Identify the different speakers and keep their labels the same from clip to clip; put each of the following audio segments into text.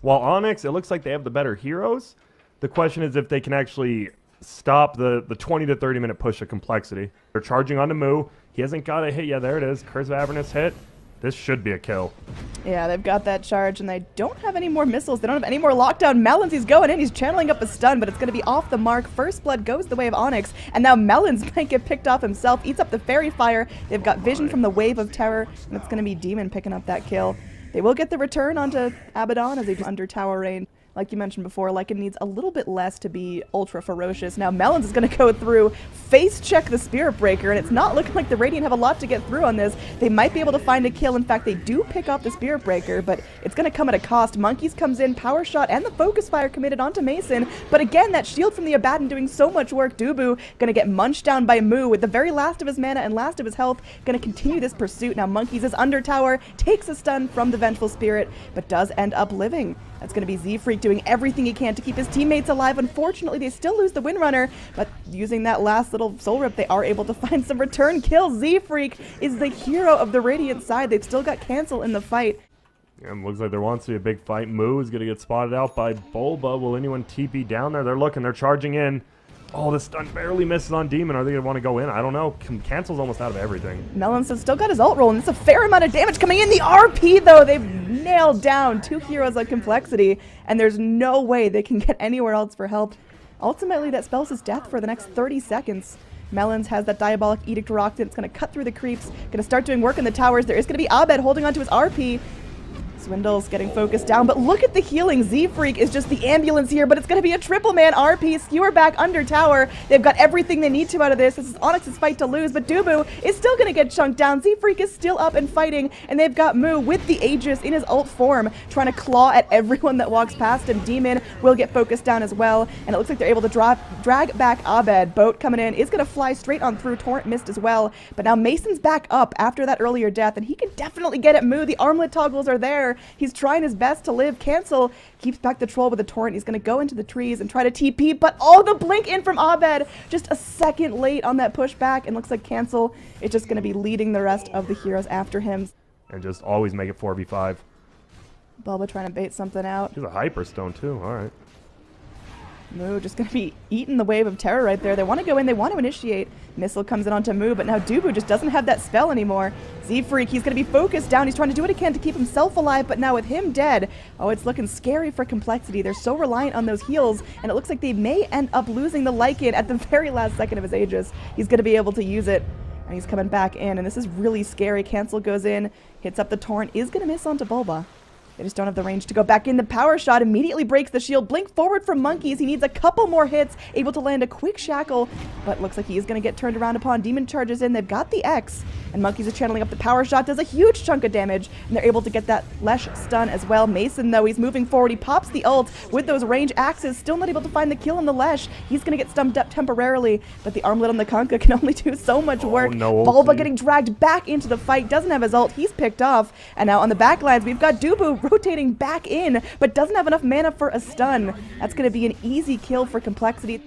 Speaker 1: While Onyx, it looks like they have the better heroes. The question is if they can actually stop the 20 to 30 minute push of complexity. They're charging onto Moo. He hasn't got a hit yet. There it is. Curse of Avernus hit. This should be a kill.
Speaker 2: Yeah, they've got that charge, and they don't have any more missiles. They don't have any more lockdown. Melons, he's going in. He's channeling up a stun, but it's going to be off the mark. First blood goes the way of Onyx, and now Melons might get picked off himself. Eats up the fairy fire. They've got vision from the wave of terror, and it's going to be Demon picking up that kill. They will get the return onto Abaddon as they do under tower range. Like you mentioned before, Lycan needs a little bit less to be ultra ferocious. Now Melons is going to go through, face check the Spirit Breaker, and it's not looking like the Radiant have a lot to get through on this. They might be able to find a kill. In fact, they do pick up the Spirit Breaker, but it's going to come at a cost. Monkeys comes in, power shot, and the focus fire committed onto Mason. But again, that shield from the Abaddon doing so much work. Dubu going to get munched down by Moo with the very last of his mana and last of his health. Going to continue this pursuit. Now Monkeys is under tower, takes a stun from the Vengeful Spirit, but does end up living. That's going to be Z-Freak doing everything he can to keep his teammates alive. Unfortunately, they still lose the Windrunner, but using that last little Soul Rip, they are able to find some return kills. Z-Freak is the hero of the Radiant side. They've still got Cancel in the fight.
Speaker 1: And looks like there wants to be a big fight. Moo is going to get spotted out by Bulba. Will anyone TP down there? They're looking. They're charging in. Oh, the stun barely misses on Demon. Are they going to want to go in? I don't know. Cancel's almost out of everything.
Speaker 2: Melons has still got his ult roll, and it's a fair amount of damage coming in. The RP, though, they've nailed down 2 heroes on complexity, and there's no way they can get anywhere else for help. Ultimately, that spells his death for the next 30 seconds. Melons has that Diabolic Edict rocked in. It's going to cut through the creeps. Going to start doing work in the towers. There is going to be Abed holding onto his RP. Swindle's getting focused down, but look at the healing. Z-Freak is just the ambulance here, but it's going to be a triple man RP. Skewer back under tower. They've got everything they need to out of this. This is Onyx's fight to lose, but Dubu is still going to get chunked down. Z-Freak is still up and fighting, and they've got Moo with the Aegis in his ult form, trying to claw at everyone that walks past him. Demon will get focused down as well, and it looks like they're able to drag back Abed. Boat coming in is going to fly straight on through. Torrent missed as well, but now Mason's back up after that earlier death, and he can definitely get at Moo. The armlet toggles are there. He's trying his best to live. Cancel keeps back the troll with the torrent. He's going to go into the trees and try to TP, but oh, the blink in from Abed. Just a second late on that pushback, and looks like Cancel is just going to be leading the rest of the heroes after him.
Speaker 1: And just always make it 4v5.
Speaker 2: Bulba trying to bait something out.
Speaker 1: She's a Hyperstone too. All right.
Speaker 2: Moo just going to be eating the wave of terror right there. They want to go in. They want to initiate. Missile comes in onto Moo, but now Dubu just doesn't have that spell anymore. Z-Freak, he's going to be focused down. He's trying to do what he can to keep himself alive, but now with him dead, oh, it's looking scary for complexity. They're so reliant on those heals, and it looks like they may end up losing the Lycan at the very last second of his Aegis. He's going to be able to use it, and he's coming back in, and this is really scary. Cancel goes in, hits up the torrent, is going to miss onto Bulba. They just don't have the range to go back in. The power shot immediately breaks the shield. Blink forward from Monkeys. He needs a couple more hits, able to land a quick shackle, but looks like he is going to get turned around upon. Demon charges in. They've got the X, and Monkeys are channeling up the power shot. Does a huge chunk of damage, and they're able to get that Lesh stun as well. Mason, though, he's moving forward. He pops the ult with those range axes. Still not able to find the kill on the Lesh. He's going to get stumped up temporarily, but the armlet on the Kunkka can only do so much work.
Speaker 1: No,
Speaker 2: Bulba getting dragged back into the fight. Doesn't have his ult. He's picked off, and now on the back lines, we've got Dubu rotating back in, but doesn't have enough mana for a stun. That's going to be an easy kill for complexity.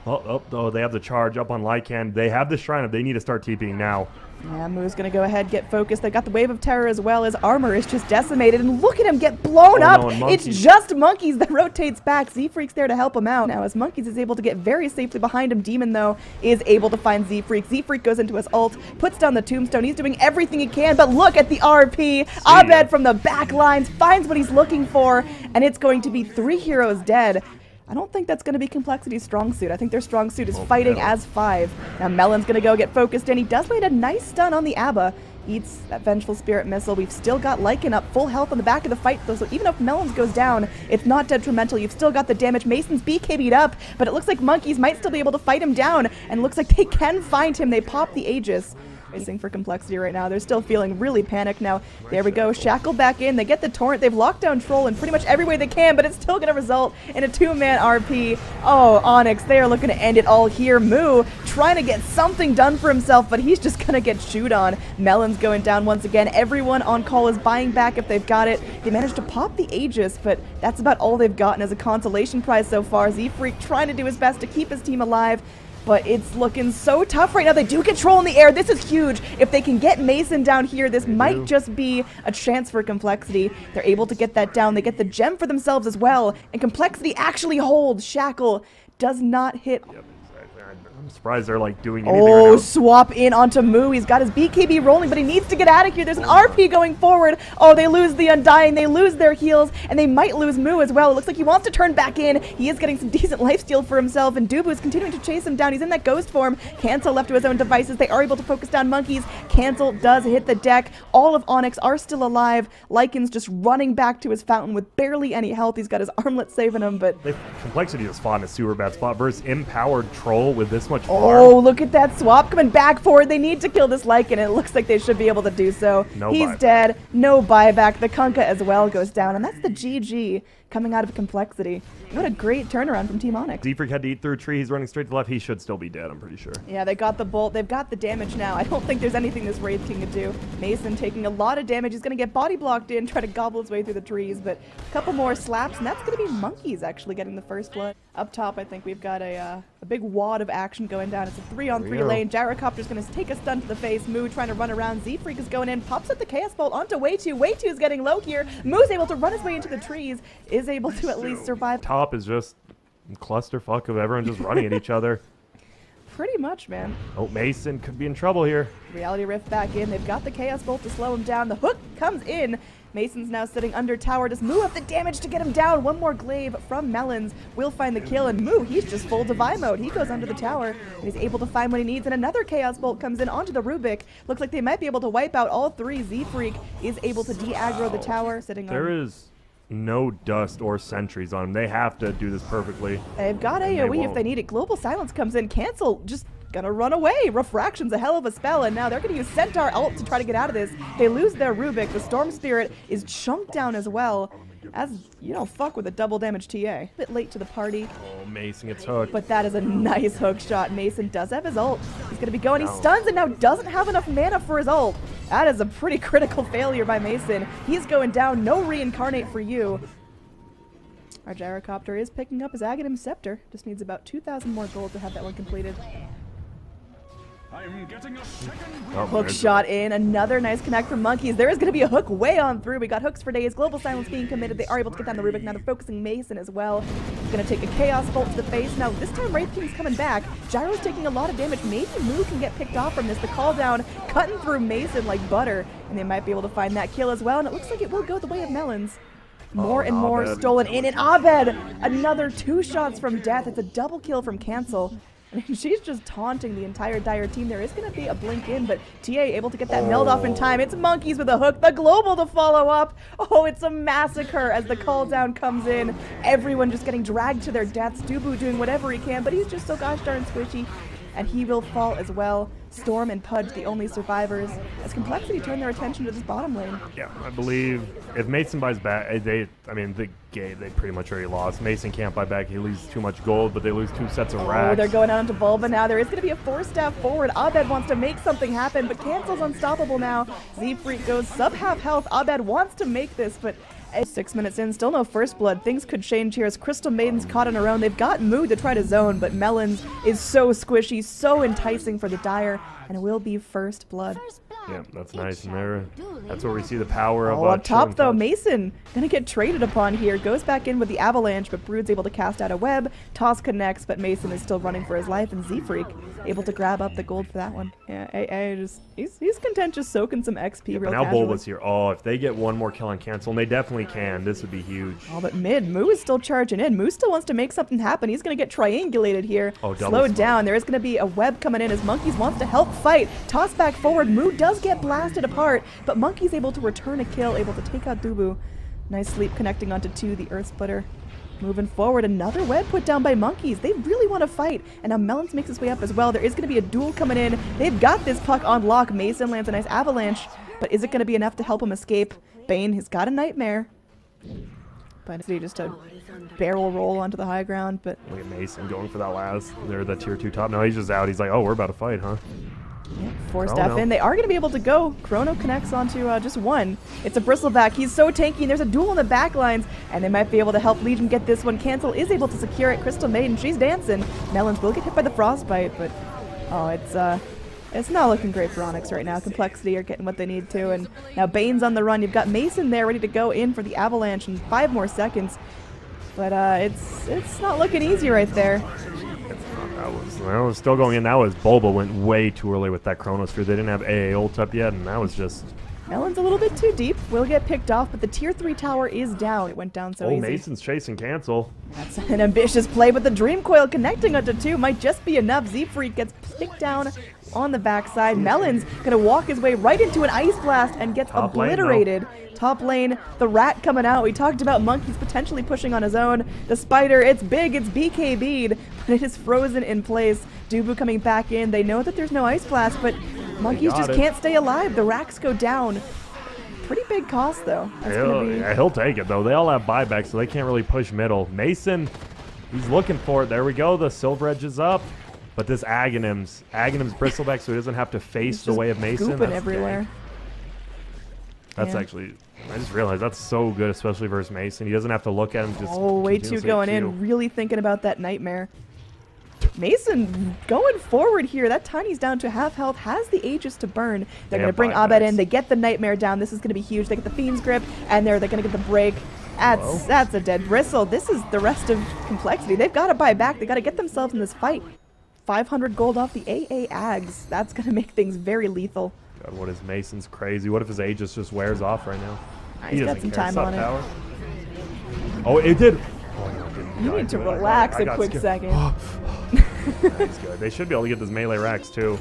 Speaker 1: Oh, they have the charge up on Lycan. They have the Shrine Up. They need to start TPing now.
Speaker 2: Yeah, Moo's going to go ahead, get focused. They got the Wave of Terror as well. His armor is just decimated, and look at him get blown up. No, it's just Monkeys that rotates back. Z-Freak's there to help him out. Now, as Monkeys is able to get very safely behind him, Demon, though, is able to find Z-Freak. Z-Freak goes into his ult, puts down the Tombstone. He's doing everything he can, but look at the RP. Abed from the back lines finds what he's looking for, and it's going to be 3 heroes dead. I don't think that's going to be Complexity's strong suit. I think their strong suit is fighting as 5. Now Melon's going to go get focused in. He does land a nice stun on the Abba. Eats that Vengeful Spirit missile. We've still got Lycan up full health on the back of the fight, though, so even if Melons goes down, it's not detrimental. You've still got the damage. Mason's BKB'd up, but it looks like Monkeys might still be able to fight him down, and looks like they can find him. They pop the Aegis. Racing for Complexity right now. They're still feeling really panicked now. There we go. Shackle back in. They get the torrent. They've locked down Troll in pretty much every way they can, but it's still going to result in a 2-man RP. Oh, Onyx, they are looking to end it all here. Moo trying to get something done for himself, but he's just going to get chewed on. Melon's going down once again. Everyone on call is buying back if they've got it. They managed to pop the Aegis, but that's about all they've gotten as a consolation prize so far. Z-Freak trying to do his best to keep his team alive. but it's looking so tough right now. They do control in the air. This is huge. If they can get Mason down here, this might just be a chance for compLexity. They're able to get that down. They get the gem for themselves as well, and compLexity actually holds. Shackle does not hit.
Speaker 1: Yep, exactly. I'm surprised they're like doing anything right now.
Speaker 2: Swap in onto Moo. He's got his BKB rolling, but he needs to get out of here. There's an RP going forward. Oh, they lose the Undying. They lose their heals, and they might lose Moo as well. It looks like he wants to turn back in. He is getting some decent lifesteal for himself, and Dubu is continuing to chase him down. He's in that ghost form. Cancel left to his own devices. They are able to focus down Monkeys. Cancel does hit the deck. All of Onyx are still alive. Lycan's just running back to his fountain with barely any health. He's got his armlet saving him, but
Speaker 1: compLexity just fought in a super bad spot versus empowered troll with this much farm.
Speaker 2: Oh, look at that swap coming back forward. They need to kill this Lycan, and it looks like they should be able to do so. He's dead. No buyback. The Kunkka as well goes down, and that's the GG coming out of compLexity. What a great turnaround from Team Onyx.
Speaker 1: Z-Freak had to eat through a tree. He's running straight to the left. He should still be dead, I'm pretty sure.
Speaker 2: Yeah, they got the bolt. They've got the damage now. I don't think there's anything this Wraith King can do. Mason taking a lot of damage. He's going to get body blocked in, try to gobble his way through the trees, but a couple more slaps, and that's going to be Monkeys actually getting the first blood. Up top, I think we've got a big wad of action going down. It's a 3-on-3 lane. Gyrocopter's going to take a stun to the face. Moo trying to run around. Z-Freak is going in, pops up the Chaos Bolt onto Way2. Way2 is getting low here. Moo's able to run his way into the trees, is able to at least survive.
Speaker 1: Top is just clusterfuck of everyone just running at each other.
Speaker 2: Pretty much, man.
Speaker 1: Oh, Mason could be in trouble here.
Speaker 2: Reality Rift back in. They've got the Chaos Bolt to slow him down. The hook comes in. Mason's now sitting under tower. Does Moo have the damage to get him down? One more glaive from Melons will find the kill, and Moo, he's just full Divine mode. He goes under the tower, and he's able to find what he needs, and another Chaos Bolt comes in onto the Rubik. Looks like they might be able to wipe out all three. Z-Freak is able to de-aggro the tower, sitting on...
Speaker 1: There is no dust or sentries on them. They have to do this perfectly.
Speaker 2: They've got AoE if they need it. Global Silence comes in. Cancel just gonna run away. Refraction's a hell of a spell, and now they're gonna use Centaur ult to try to get out of this. They lose their Rubik. The Storm Spirit is chunked down as well. As you don't fuck with a double damage TA. A bit late to the party.
Speaker 1: Oh, Mason gets hooked.
Speaker 2: But that is a nice hook shot. Mason does have his ult. He's gonna be going. He stuns and now doesn't have enough mana for his ult. That is a pretty critical failure by Mason. He's going down. No reincarnate for you. Our Gyrocopter is picking up his Aghanim Scepter. Just needs about 2,000 more gold to have that one completed.
Speaker 3: I'm getting a second
Speaker 2: Hook shot in. Another nice connect from Monkeys. There is going to be a hook way on through. We got hooks for days. Global Silence being committed. They are able to get down the Rubik. Now they're focusing Mason as well. He's going to take a Chaos Bolt to the face. Now this time Wraith King's coming back. Gyro's taking a lot of damage. Maybe Moo can get picked off from this. The call down cutting through Mason like butter. And they might be able to find that kill as well. And it looks like it will go the way of Melons. More and more stolen in. And Abed, another 2 shots from death. It's a double kill from Cancel. And she's just taunting the entire Dire team. There is going to be a blink in, but TA able to get that meld off in time. It's Monkeys with a hook. The Global to follow up. Oh, it's a massacre as the call down comes in. Everyone just getting dragged to their deaths. Dubu doing whatever he can, but he's just so gosh darn squishy. And he will fall as well. Storm and Pudge, the only survivors, as compLexity turn their attention to this bottom lane.
Speaker 1: Yeah, I believe if Mason buys back, they pretty much already lost. Mason can't buy back. He loses too much gold, but they lose 2 sets of racks.
Speaker 2: Oh, they're going out into Bulba now. There is going to be a 4-staff forward. Abed wants to make something happen, but Cancel's unstoppable now. Z-Freak goes sub-half health. Abed wants to make this, but 6 minutes in, still no first blood. Things could change here as Crystal Maiden's caught on her own. They've got Mood to try to zone, but Melons is so squishy, so enticing for the Dire, and it will be first blood.
Speaker 1: Yeah, that's nice. And there, that's where we see the power of
Speaker 2: up top, though, Mason gonna get traded upon here. Goes back in with the Avalanche, but Brood's able to cast out a web. Toss connects, but Mason is still running for his life, and Z-Freak able to grab up the gold for that one. Yeah, he's content just soaking some XP real
Speaker 1: now
Speaker 2: casually.
Speaker 1: Bulba's here. Oh, if they get one more kill on Cancel, and they definitely can, this would be huge.
Speaker 2: Oh, but mid, Moo is still charging in. Moo still wants to make something happen. He's gonna get triangulated here.
Speaker 1: Oh,
Speaker 2: slowed down. There is gonna be a web coming in as Monkeys wants to help fight. Toss back forward. Moo does get blasted apart, but Monkey's able to return a kill, able to take out Dubu. Nice sleep connecting onto 2, the Earth Splitter. Moving forward, another web put down by Monkeys. They really want to fight, and now Melons makes his way up as well. There is going to be a duel coming in. They've got this puck on lock. Mason lands a nice avalanche, but is it going to be enough to help him escape? Bane has got a nightmare, but just a barrel roll onto the high ground. But
Speaker 1: look at Mason going for that last. They're the tier 2 top. No, he's just out. He's like, oh, we're about to fight, huh?
Speaker 2: Yeah, Force F in. They are going to be able to go. Chrono connects onto just one. It's a Bristleback. He's so tanky, and there's a duel on the back lines, and they might be able to help Legion get this one. Cancel is able to secure it. Crystal Maiden, she's dancing. Melons will get hit by the Frostbite, but it's not looking great for Onyx right now. compLexity are getting what they need to, and now Bane's on the run. You've got Mason there ready to go in for the Avalanche in 5 more seconds, but it's not looking easy right there.
Speaker 1: That was still going in. That was Bulba went way too early with that Chronosphere. They didn't have AA ult up yet, and that was just...
Speaker 2: Melon's a little bit too deep. Will get picked off, but the tier 3 tower is down. It went down so easy.
Speaker 1: Mason's chasing Cancel.
Speaker 2: That's an ambitious play, but the Dream Coil connecting onto 2 might just be enough. Z-Freak gets picked down on the backside. Melon's going to walk his way right into an Ice Blast and gets obliterated. Top lane, the rat coming out. We talked about Monkeys potentially pushing on his own. The Spider, it's big, it's BKB'd, but it is frozen in place. Dubu coming back in. They know that there's no Ice Blast, but Monkeys just can't stay alive. The racks go down. Pretty big cost, though.
Speaker 1: Yeah, he'll take it, though. They all have buybacks, so they can't really push middle. Mason, he's looking for it. There we go. The Silver Edge is up. But this Aghanim's Bristleback, so he doesn't have to face the way of Mason.
Speaker 2: That's everywhere.
Speaker 1: That's actually... I just realized that's so good, especially versus Mason. He doesn't have to look at him. Just
Speaker 2: way too going in. Really thinking about that Nightmare. Mason going forward here. That Tiny's down to half health. Has the Aegis to burn. They're going to bring Abed in. They get the Nightmare down. This is going to be huge. They get the Fiend's Grip, and they're going to get the break. That's a dead Bristle. This is the rest of compLexity. They've got to buy back. They got to get themselves in this fight. 500 gold off the AA Ags. That's going to make things very lethal.
Speaker 1: God, what is Mason's crazy? What if his Aegis just wears off right now?
Speaker 2: He's got some time on it.
Speaker 1: Oh, it did.
Speaker 2: You need to relax a quick second.
Speaker 1: That's good. They should be able to get those melee racks too.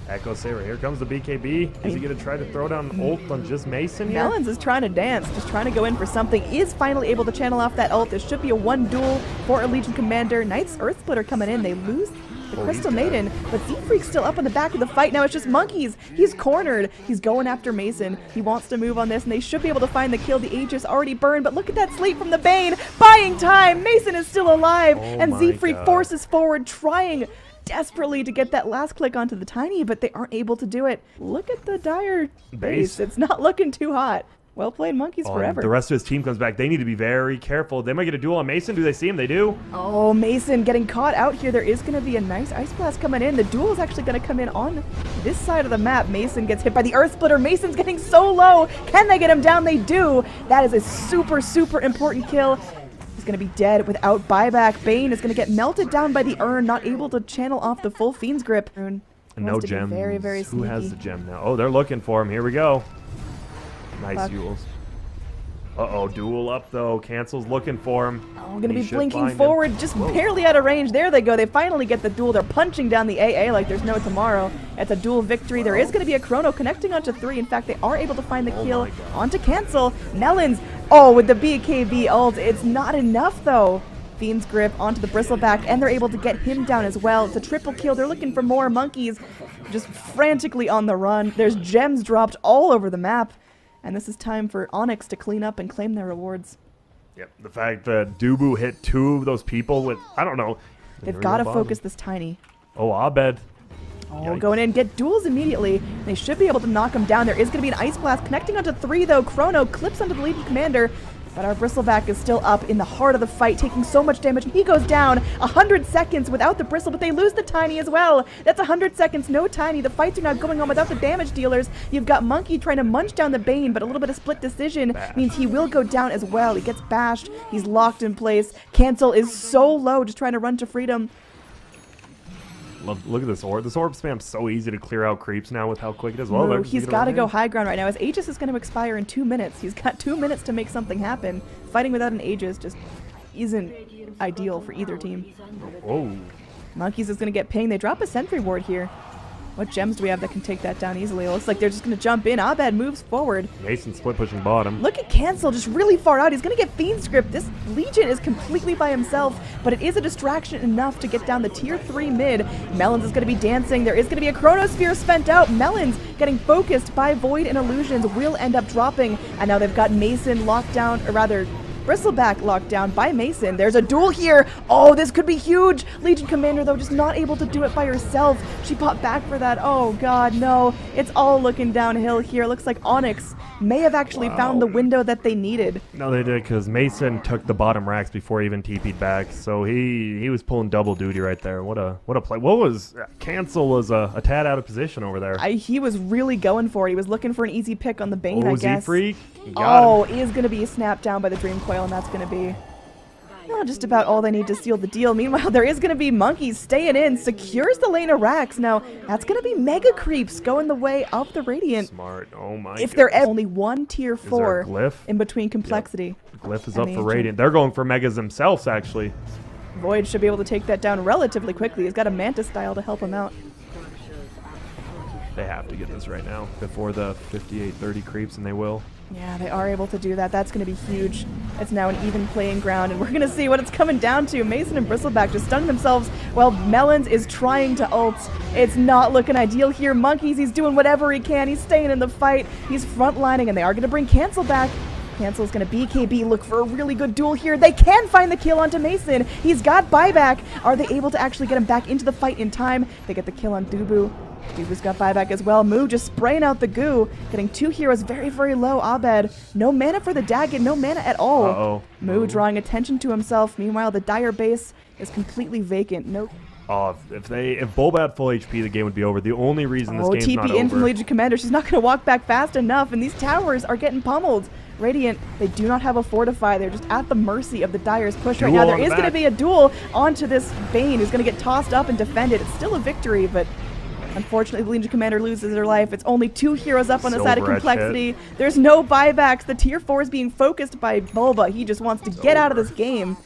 Speaker 1: Echo Saber. Here comes the BKB. Is he going to try to throw down ult on just Mason here?
Speaker 2: Melons is trying to dance, just trying to go in for something. Is finally able to channel off that ult. There should be a 1 duel for a Legion Commander. Knight's Earth Splitter coming in. They lose the Crystal Maiden, but Z-Freak's still up in the back of the fight. Now it's just Monkeys. He's cornered. He's going after Mason. He wants to move on this, and they should be able to find the kill. The Aegis already burned, but look at that sleep from the Bane. Buying time. Mason is still alive, and Z-Freak forces forward, trying desperately to get that last click onto the Tiny, but they aren't able to do it. Look at the Dire base. It's not looking too hot. Well played, Monkeys forever.
Speaker 1: The rest of his team comes back. They need to be very careful. They might get a duel on Mason. Do they see him? They do.
Speaker 2: Oh, Mason getting caught out here. There is going to be a nice Ice Blast coming in. The duel is actually going to come in on this side of the map. Mason gets hit by the Earth Splitter. Mason's getting so low. Can they get him down? They do. That is a super, super important kill. He's going to be dead without buyback. Bane is going to get melted down by the urn, not able to channel off the full Fiend's Grip.
Speaker 1: No gem.
Speaker 2: Very, very sneaky.
Speaker 1: Who has the gem now? Oh, they're looking for him. Here we go. Nice duels. Uh-oh, duel up, though. Cancel's looking for him.
Speaker 2: Oh, going to be blinking forward, just barely out of range. There they go. They finally get the duel. They're punching down the AA like there's no tomorrow. It's a duel victory. There is going to be a Chrono connecting onto 3. In fact, they are able to find the kill onto Cancel. Melons, with the BKB ult. It's not enough, though. Fiend's Grip onto the Bristleback, and they're able to get him down as well. It's a triple kill. They're looking for more. Monkeys just frantically on the run. There's gems dropped all over the map. And this is time for Onyx to clean up and claim their rewards.
Speaker 1: Yep, the fact that Dubu hit 2 of those people with, I don't know.
Speaker 2: They've got to focus this Tiny.
Speaker 1: Oh, Abed.
Speaker 2: Going in, get duels immediately. They should be able to knock him down. There is going to be an Ice Blast connecting onto 3, though. Chrono clips onto the Legion Commander. But our Bristleback is still up in the heart of the fight, taking so much damage. He goes down 100 seconds without the Bristle, but they lose the Tiny as well. That's 100 seconds, no Tiny. The fights are not going on without the damage dealers. You've got Monkey trying to munch down the Bane, but a little bit of split decision means he will go down as well. He gets bashed. He's locked in place. Cancel is so low, just trying to run to freedom.
Speaker 1: Look at this orb. This orb spam's so easy to clear out creeps now with how quick it is.
Speaker 2: Well, he's got to go high ground right now. His Aegis is going to expire in 2 minutes. He's got 2 minutes to make something happen. Fighting without an Aegis just isn't ideal for either team. Monkeys is going to get pinged. They drop a sentry ward here. What gems do we have that can take that down easily? It looks like they're just going to jump in. Abed moves forward.
Speaker 1: Mason split pushing bottom.
Speaker 2: Look at Cancel, just really far out. He's going to get Fiend's Grip. This Legion is completely by himself, but it is a distraction enough to get down the tier 3 mid. Melons is going to be dancing. There is going to be a Chronosphere spent out. Melons getting focused by Void and Illusions will end up dropping, and now they've got Mason locked down, or rather Bristleback locked down by Mason. There's a duel here. Oh, this could be huge. Legion Commander, though, just not able to do it by herself. She popped back for that. Oh, God, no. It's all looking downhill here. Looks like Onyx may have actually found the window that they needed.
Speaker 1: No, they did, because Mason took the bottom racks before he even TP'd back, so he was pulling double duty right there. What a play. What was Cancel was a tad out of position over there.
Speaker 2: He was really going for it. He was looking for an easy pick on the Bane, I guess.
Speaker 1: Z-Freak.
Speaker 2: Oh, he is going to be snapped down by the Dream Coil, and that's going to be just about all they need to seal the deal. Meanwhile, there is going to be Monkeys staying in, secures the lane of racks. Now, that's going to be Mega Creeps going the way of the Radiant.
Speaker 1: Smart. Oh my
Speaker 2: If they're only one tier 4
Speaker 1: Glyph?
Speaker 2: in between compLexity.
Speaker 1: Yep. Glyph is up for Radiant. They're going for Megas themselves, actually.
Speaker 2: Void should be able to take that down relatively quickly. He's got a Mantis style to help him out.
Speaker 1: They have to get this right now before the 58-30 creeps, and they will.
Speaker 2: Yeah, they are able to do that. That's going to be huge. It's now an even playing ground, and we're going to see what it's coming down to. Mason and Bristleback just stung themselves while Melons is trying to ult. It's not looking ideal here. Monkeys, he's doing whatever he can. He's staying in the fight. He's frontlining, and they are going to bring Cancel back. Cancel's going to BKB, look for a really good duel here. They can find the kill onto Mason. He's got buyback. Are they able to actually get him back into the fight in time? They get the kill on Dubu. Dubu's got buyback as well. Moo just spraying out the goo. Getting 2 heroes very, very low. Abed, no mana for the Dagon, no mana at all.
Speaker 1: Uh-oh.
Speaker 2: Moo drawing attention to himself. Meanwhile, the Dire base is completely vacant. Nope.
Speaker 1: Oh, if Bulba had full HP, the game would be over. The only reason this game's not over.
Speaker 2: TP in from Legion Commander. She's not going to walk back fast enough, and these towers are getting pummeled. Radiant, they do not have a fortify. They're just at the mercy of the Dire's push right now. There is going to be a duel onto this Bane who's going to get tossed up and defended. It's still a victory, but unfortunately, the Legion Commander loses her life. It's only 2 heroes up on the side of compLexity. There's no buybacks. The tier 4 is being focused by Bulba. He just wants to get out of this game.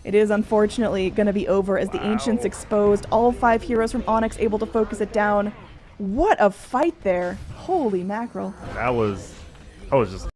Speaker 2: It is unfortunately going to be over as the Ancients exposed. All 5 heroes from Onyx able to focus it down. What a fight there. Holy mackerel.
Speaker 1: That was just